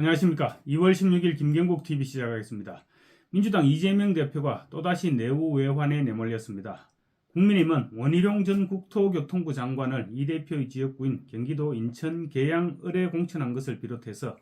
안녕하십니까. 2월 16일 김경국 TV 시작하겠습니다. 민주당 이재명 대표가 또다시 내후 외환에 내몰렸습니다. 국민의힘은 원희룡 전 국토교통부 장관을 이 대표의 지역구인 경기도 인천 계양 을에 공천한 것을 비롯해서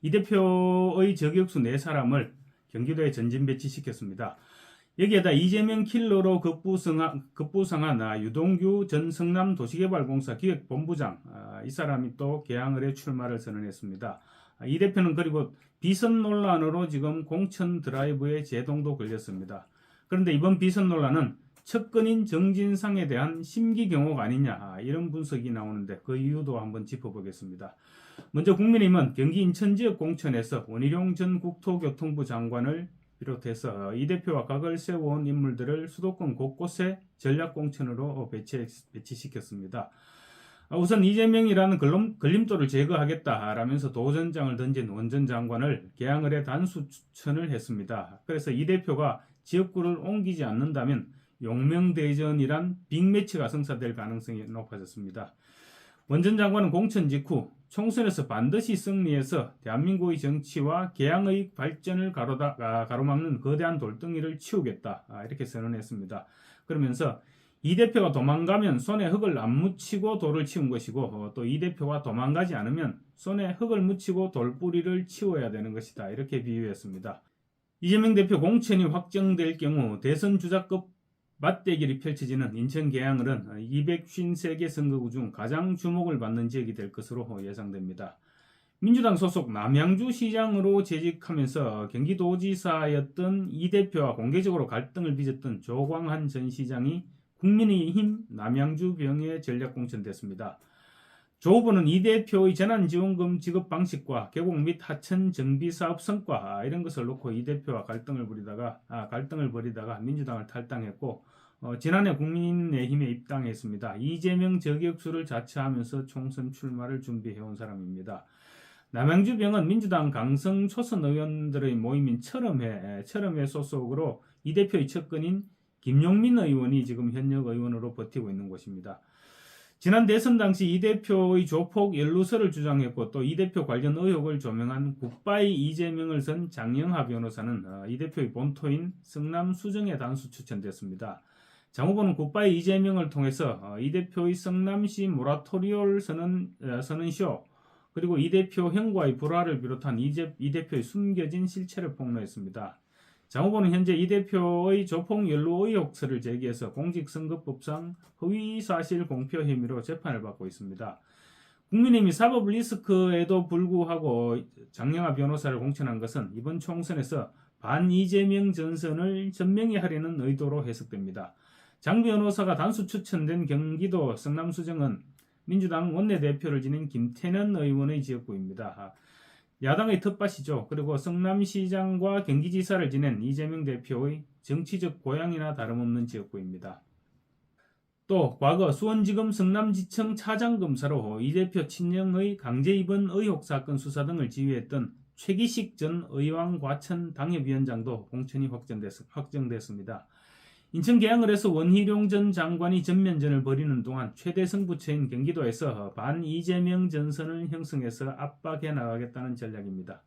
이 대표의 저격수 4사람을 경기도에 전진 배치시켰습니다. 여기에다 이재명 킬러로 급부상한 유동규 전 성남도시개발공사 기획본부장, 이 사람이 또 계양을에 출마를 선언했습니다. 이 대표는 그리고 비선 논란으로 지금 공천 드라이브에 제동도 걸렸습니다. 그런데 이번 비선 논란은 측근인 정진상에 대한 심기 경호가 아니냐, 이런 분석이 나오는데 그 이유도 한번 짚어보겠습니다. 먼저 국민의힘은 경기 인천 지역 공천에서 원희룡 전 국토교통부 장관을 비롯해서 이 대표와 각을 세워온 인물들을 수도권 곳곳에 전략공천으로 배치시켰습니다. 우선 이재명이라는 걸림돌을 제거하겠다라면서 도전장을 던진 원 전 장관을 계양을에 단수 추천을 했습니다. 그래서 이 대표가 지역구를 옮기지 않는다면 용명대전이란 빅매치가 성사될 가능성이 높아졌습니다. 원 전 장관은 공천 직후 총선에서 반드시 승리해서 대한민국의 정치와 계양의 발전을 가로막는 거대한 돌덩이를 치우겠다, 이렇게 선언했습니다. 그러면서 이 대표가 도망가면 손에 흙을 안 묻히고 돌을 치운 것이고, 또 이 대표가 도망가지 않으면 손에 흙을 묻히고 돌뿌리를 치워야 되는 것이다, 이렇게 비유했습니다. 이재명 대표 공천이 확정될 경우 대선 주자급 맞대결이 펼쳐지는 인천 계양을은 253개 선거구 중 가장 주목을 받는 지역이 될 것으로 예상됩니다. 민주당 소속 남양주 시장으로 재직하면서 경기도지사였던 이 대표와 공개적으로 갈등을 빚었던 조광한 전 시장이 국민의힘 남양주병에 전략공천됐습니다. 조 후보는 이 대표의 재난지원금 지급 방식과 계곡 및 하천 정비사업 성과, 이런 것을 놓고 이 대표와 갈등을 벌이다가 민주당을 탈당했고, 지난해 국민의힘에 입당했습니다. 이재명 저격수를 자처하면서 총선 출마를 준비해온 사람입니다. 남양주병은 민주당 강성 초선 의원들의 모임인 철험회 소속으로 이 대표의 측근인 김용민 의원이 지금 현역 의원으로 버티고 있는 곳입니다. 지난 대선 당시 이 대표의 조폭 연루설을 주장했고, 또 이 대표 관련 의혹을 조명한 굿바이 이재명을 선 장영하 변호사는 이 대표의 본토인 성남 수정에 단수 추천됐습니다. 장 후보는 굿바이 이재명을 통해서 이 대표의 성남시 모라토리올 선언쇼, 그리고 이 대표 형과의 불화를 비롯한 이 대표의 숨겨진 실체를 폭로했습니다. 장 후보는 현재 이 대표의 조폭 연루 의혹설을 제기해서 공직선거법상 허위사실 공표 혐의로 재판을 받고 있습니다. 국민의힘이 사법 리스크에도 불구하고 장영하 변호사를 공천한 것은 이번 총선에서 반이재명 전선을 전명히 하려는 의도로 해석됩니다. 장 변호사가 단수 추천된 경기도 성남수정은 민주당 원내대표를 지닌 김태년 의원의 지역구입니다. 야당의 텃밭이죠. 그리고 성남시장과 경기지사를 지낸 이재명 대표의 정치적 고향이나 다름없는 지역구입니다. 또 과거 수원지검 성남지청 차장검사로 이 대표 친형의 강제 입원 의혹 사건 수사 등을 지휘했던 최기식 전 의왕과천 당협위원장도 공천이 확정됐습니다. 인천 계양을에서 원희룡 전 장관이 전면전을 벌이는 동안 최대 승부처인 경기도에서 반 이재명 전선을 형성해서 압박해 나가겠다는 전략입니다.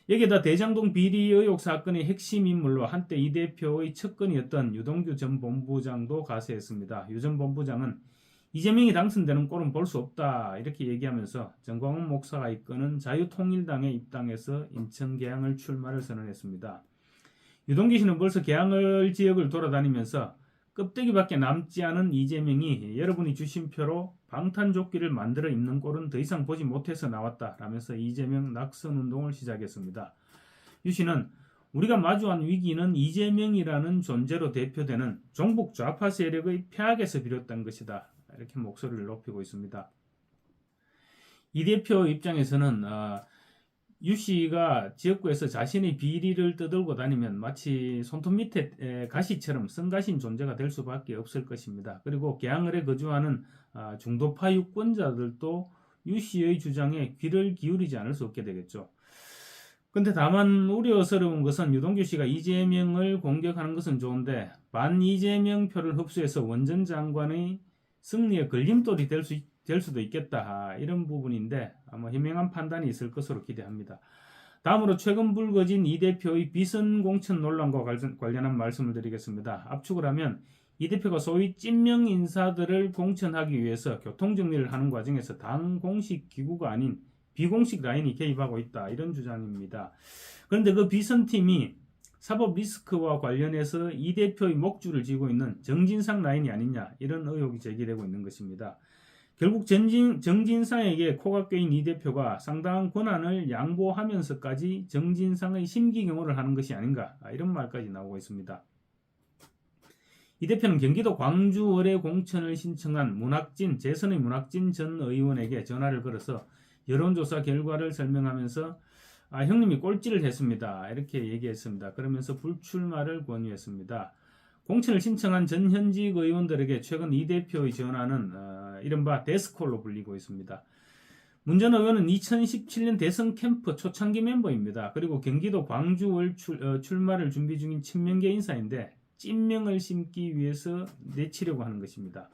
여기에다 대장동 비리 의혹 사건의 핵심 인물로 한때 이 대표의 측근이었던 유동규 전 본부장도 가세했습니다. 유 전 본부장은 이재명이 당선되는 꼴은 볼 수 없다, 이렇게 얘기하면서 정광훈 목사가 이끄는 자유통일당에 입당해서 인천 계양을 출마를 선언했습니다. 유동규 씨는 벌써 계양을 지역을 돌아다니면서 껍데기밖에 남지 않은 이재명이 여러분이 주신 표로 방탄조끼를 만들어 입는 꼴은 더 이상 보지 못해서 나왔다라면서 이재명 낙선 운동을 시작했습니다. 유 씨는 우리가 마주한 위기는 이재명이라는 존재로 대표되는 종북 좌파 세력의 폐악에서 비롯된 것이다, 이렇게 목소리를 높이고 있습니다. 이 대표 입장에서는 유 씨가 지역구에서 자신의 비리를 떠들고 다니면 마치 손톱 밑에 가시처럼 성가신 존재가 될 수밖에 없을 것입니다. 그리고 계양을에 거주하는 중도파 유권자들도 유 씨의 주장에 귀를 기울이지 않을 수 없게 되겠죠. 근데 다만 우려스러운 것은 유동규 씨가 이재명을 공격하는 것은 좋은데 반 이재명 표를 흡수해서 원 전 장관의 승리에 걸림돌이 될 될 수도 있겠다. 이런 부분인데 아마 현명한 판단이 있을 것으로 기대합니다. 다음으로 최근 불거진 이 대표의 비선 공천 논란과 관련한 말씀을 드리겠습니다. 압축을 하면 이 대표가 소위 찐명 인사들을 공천하기 위해서 교통정리를 하는 과정에서 당 공식 기구가 아닌 비공식 라인이 개입하고 있다. 이런 주장입니다. 그런데 그 비선팀이 사법 리스크와 관련해서 이 대표의 목줄을 쥐고 있는 정진상 라인이 아니냐, 이런 의혹이 제기되고 있는 것입니다. 결국 정진상에게 코가 꿰인 이 대표가 상당한 권한을 양보하면서까지 정진상의 심기경호를 하는 것이 아닌가, 이런 말까지 나오고 있습니다. 이 대표는 경기도 광주을에 공천을 신청한 재선의 문학진 전 의원에게 전화를 걸어서 여론조사 결과를 설명하면서 형님이 꼴찌를 했습니다. 이렇게 얘기했습니다. 그러면서 불출마를 권유했습니다. 공천을 신청한 전현직 의원들에게 최근 이 대표의 전화는 이른바 데스콜로 불리고 있습니다. 문 전 의원은 2017년 대선 캠프 초창기 멤버입니다. 그리고 경기도 광주을 출마를 준비 중인 친명계 인사인데 찐명을 심기 위해서 내치려고 하는 것입니다.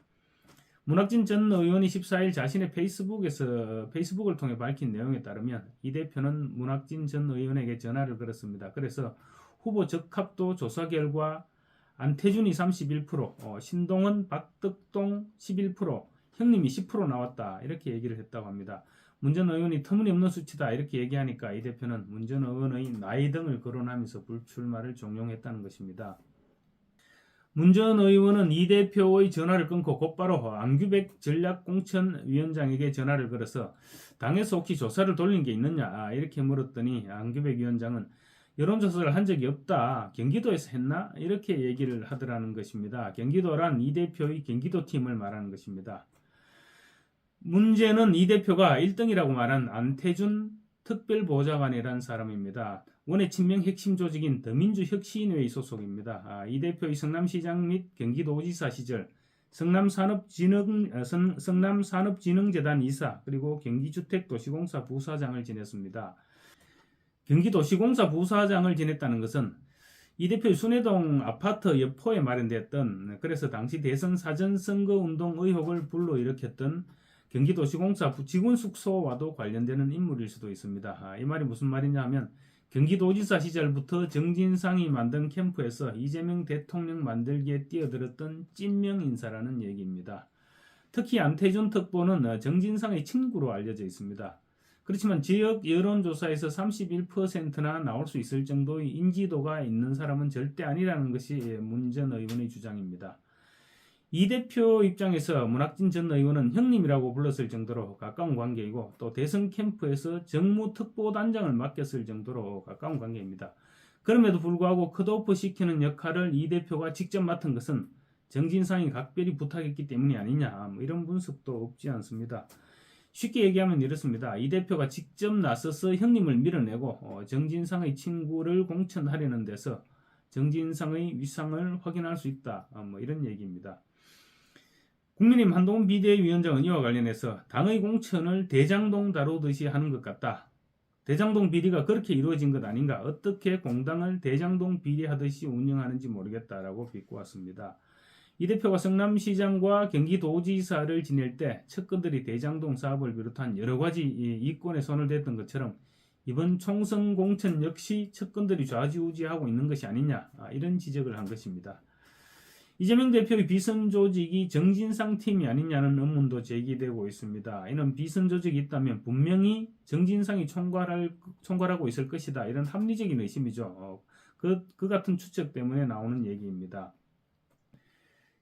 문학진 전 의원이 14일 자신의 페이스북을 통해 밝힌 내용에 따르면 이 대표는 문학진 전 의원에게 전화를 걸었습니다. 그래서 후보 적합도 조사 결과 안태준이 31%, 신동은, 박덕동 11%, 형님이 10% 나왔다. 이렇게 얘기를 했다고 합니다. 문 전 의원이 터무니없는 수치다. 이렇게 얘기하니까 이 대표는 문 전 의원의 나이 등을 거론하면서 불출마를 종용했다는 것입니다. 문 전 의원은 이 대표의 전화를 끊고 곧바로 안규백 전략공천위원장에게 전화를 걸어서 당에서 혹시 조사를 돌린 게 있느냐 이렇게 물었더니 안규백 위원장은 여론조사를 한 적이 없다. 경기도에서 했나? 이렇게 얘기를 하더라는 것입니다. 경기도란 이 대표의 경기도팀을 말하는 것입니다. 문제는 이 대표가 1등이라고 말한 안태준 특별보좌관이라는 사람입니다. 원외 친명 핵심 조직인 더민주혁신회의 소속입니다. 이 대표의 성남시장 및 경기도지사 시절 성남산업진흥재단 이사 그리고 경기주택도시공사 부사장을 지냈습니다. 경기도시공사 부사장을 지냈다는 것은 이 대표의 순회동 아파트 여포에 마련됐던, 그래서 당시 대선 사전 선거 운동 의혹을 불러일으켰던 경기도시공사 직원 숙소와도 관련되는 인물일 수도 있습니다. 이 말이 무슨 말이냐 하면 경기도지사 시절부터 정진상이 만든 캠프에서 이재명 대통령 만들기에 뛰어들었던 찐명 인사라는 얘기입니다. 특히 안태준 특보는 정진상의 친구로 알려져 있습니다. 그렇지만 지역 여론조사에서 31%나 나올 수 있을 정도의 인지도가 있는 사람은 절대 아니라는 것이 문 전 의원의 주장입니다. 이 대표 입장에서 문학진 전 의원은 형님이라고 불렀을 정도로 가까운 관계이고 또 대선 캠프에서 정무특보단장을 맡겼을 정도로 가까운 관계입니다. 그럼에도 불구하고 컷오프 시키는 역할을 이 대표가 직접 맡은 것은 정진상이 각별히 부탁했기 때문이 아니냐, 이런 분석도 없지 않습니다. 쉽게 얘기하면 이렇습니다. 이 대표가 직접 나서서 형님을 밀어내고 정진상의 친구를 공천하려는 데서 정진상의 위상을 확인할 수 있다, 이런 얘기입니다. 국민의힘 한동훈 비대위원장은 이와 관련해서 당의 공천을 대장동 다루듯이 하는 것 같다. 대장동 비리가 그렇게 이루어진 것 아닌가? 어떻게 공당을 대장동 비리하듯이 운영하는지 모르겠다라고 비꼬았습니다. 이 대표가 성남시장과 경기도지사를 지낼 때 측근들이 대장동 사업을 비롯한 여러 가지 이권에 손을 댔던 것처럼 이번 총선 공천 역시 측근들이 좌지우지하고 있는 것이 아니냐, 이런 지적을 한 것입니다. 이재명 대표의 비선 조직이 정진상 팀이 아니냐는 의문도 제기되고 있습니다. 이는 비선 조직이 있다면 분명히 정진상이 총괄하고 있을 것이다, 이런 합리적인 의심이죠. 그 같은 추측 때문에 나오는 얘기입니다.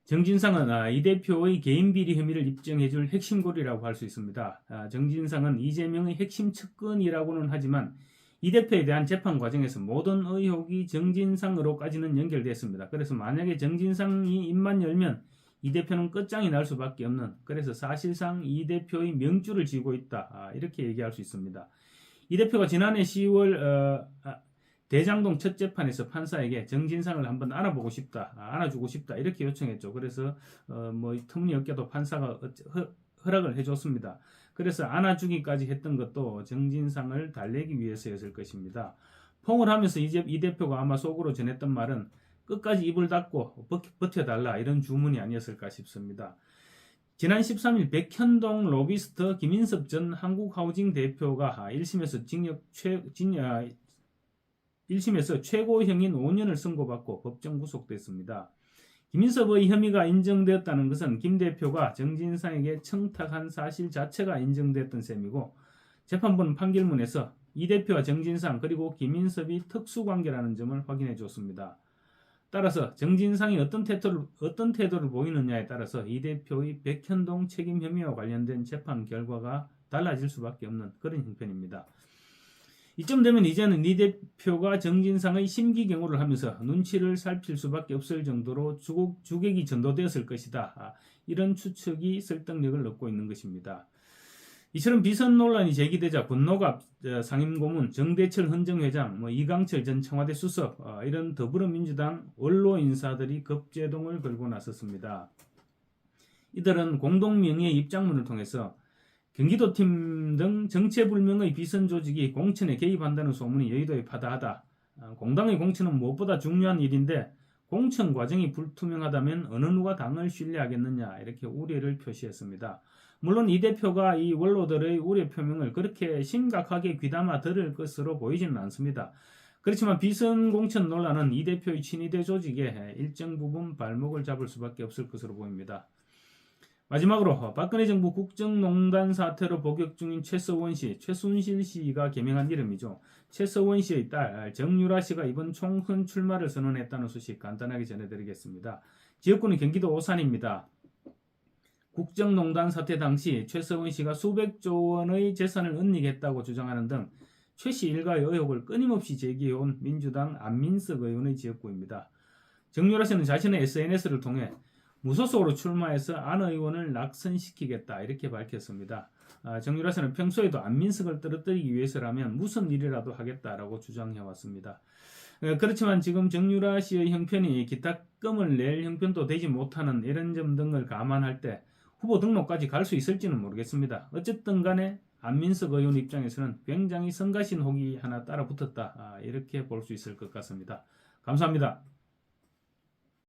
정진상은 이 대표의 개인 비리 혐의를 입증해줄 핵심고리라고 할 수 있습니다. 정진상은 이재명의 핵심 측근이라고는 하지만 이 대표에 대한 재판 과정에서 모든 의혹이 정진상으로까지는 연결됐습니다. 그래서 만약에 정진상이 입만 열면 이 대표는 끝장이 날 수밖에 없는, 그래서 사실상 이 대표의 명줄을 쥐고 있다, 이렇게 얘기할 수 있습니다. 이 대표가 지난해 10월 대장동 첫 재판에서 판사에게 정진상을 한번 안아주고 싶다 이렇게 요청했죠. 그래서 터무니없게도 판사가 허락을 해줬습니다. 그래서 안아주기까지 했던 것도 정진상을 달래기 위해서였을 것입니다. 퐁을 하면서 이 대표가 아마 속으로 전했던 말은 끝까지 입을 닫고 버텨달라, 이런 주문이 아니었을까 싶습니다. 지난 13일 백현동 로비스트 김인섭 전 한국하우징 대표가 1심에서 최고형인 5년을 선고받고 법정 구속됐습니다. 김인섭의 혐의가 인정되었다는 것은 김 대표가 정진상에게 청탁한 사실 자체가 인정됐던 셈이고, 재판부는 판결문에서 이 대표와 정진상 그리고 김인섭이 특수관계라는 점을 확인해 줬습니다. 따라서 정진상이 어떤 태도를 보이느냐에 따라서 이 대표의 백현동 책임 혐의와 관련된 재판 결과가 달라질 수밖에 없는 그런 형편입니다. 이쯤 되면 이제는 이 대표가 정진상의 심기경호를 하면서 눈치를 살필 수밖에 없을 정도로 주객이 전도되었을 것이다. 이런 추측이 설득력을 얻고 있는 것입니다. 이처럼 비선 논란이 제기되자 권노갑 상임고문, 정대철 헌정회장, 이강철 전 청와대 수석, 이런 더불어민주당 원로 인사들이 급제동을 걸고 나섰습니다. 이들은 공동명의의 입장문을 통해서 경기도팀 등 정체불명의 비선 조직이 공천에 개입한다는 소문이 여의도에 파다하다. 공당의 공천은 무엇보다 중요한 일인데 공천 과정이 불투명하다면 어느 누가 당을 신뢰하겠느냐, 이렇게 우려를 표시했습니다. 물론 이 대표가 이 원로들의 우려 표명을 그렇게 심각하게 귀담아 들을 것으로 보이지는 않습니다. 그렇지만 비선 공천 논란은 이 대표의 친위대 조직에 일정 부분 발목을 잡을 수밖에 없을 것으로 보입니다. 마지막으로 박근혜 정부 국정농단 사태로 복역 중인 최순실 씨가 개명한 이름이죠. 최서원 씨의 딸 정유라 씨가 이번 총선 출마를 선언했다는 소식 간단하게 전해드리겠습니다. 지역구는 경기도 오산입니다. 국정농단 사태 당시 최서원 씨가 수백조 원의 재산을 은닉했다고 주장하는 등 최 씨 일가의 의혹을 끊임없이 제기해온 민주당 안민석 의원의 지역구입니다. 정유라 씨는 자신의 SNS를 통해 무소속으로 출마해서 안 의원을 낙선시키겠다, 이렇게 밝혔습니다. 정유라 씨는 평소에도 안민석을 떨어뜨리기 위해서라면 무슨 일이라도 하겠다라고 주장해왔습니다. 그렇지만 지금 정유라 씨의 형편이 기탁금을 낼 형편도 되지 못하는 이런 점 등을 감안할 때 후보 등록까지 갈 수 있을지는 모르겠습니다. 어쨌든 간에 안민석 의원 입장에서는 굉장히 성가신 혹이 하나 따라 붙었다, 이렇게 볼 수 있을 것 같습니다. 감사합니다.